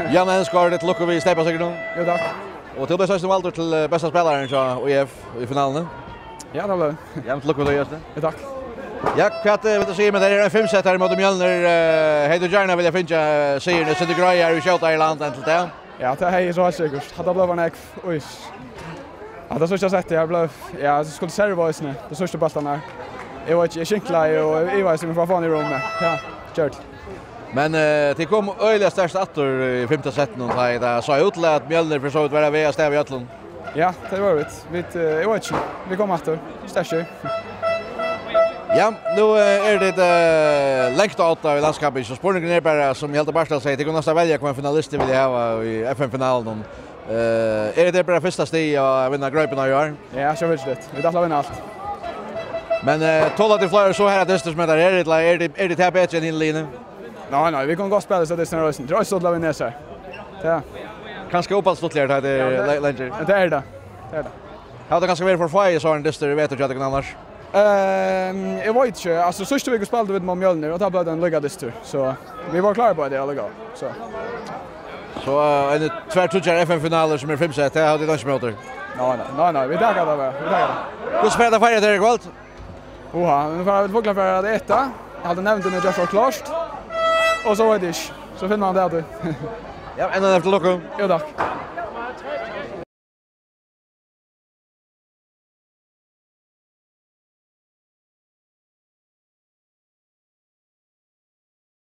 Jan Ellingsgaard, ett lucka vi släppa sig nu. Jo, tack. Och till bästa valde till bästa spelaren så UF i finalen. Ja, det blev. Ja, ett lucka då just det. Jo, tack. Ja, kvart vill du säga med det är en 5-set mot Mjölner. Hej du gärna vill jag finna säger det sitter grejer i Skjøta Ireland än till det. Ja, det är så säkert. Hade blivit en ek. Oj. Ja, det så jag sett jag blev jag skulle serva oss nu. Det första bollen där. Jag var inte skinkla och jag var som från i rummet. Ja, kört. Men det kom öliga starkt attor i 5:e set nu där så ut att Mjölner försökte vara väl stäv i Ötlund. Ja, det var det. Jag vet inte. Vi kom åter. Stäsch. Ja, nu är det längt åt av landskapet så spårningen är bara som helt bara säger det går nästan välja vilken finalist vill ha i FN-finalen. Är det bara första steg att vinna gruppen i år? Ja, så vet det. Vi tar vinna allt. Men tål att det flyger så här att distans med där är det här bättre än inlinjen? Nej, vi kan gå spela så det är rösten. Det är så att vi ner sig. Ja. Kanske uppåtståtligare här det längre. Det är det. Har det kanske varit för fire så en distar vet du att det kan annars. Jag vet inte. Alltså sista veckan spelade vi med Mjölner och då blev det en lyckad så vi var klara på det alla så en tvärtutjar FN-finaler som är 5-set, det hade inte möter. Nej, vi tackar det. Hur spelar färja där ikväll? Nu får vi förklara för att äta. Jag hade nämnt det nu just för klart. Och så är det. Så finner man det. Ja, ända efter luckan. Jo, tack.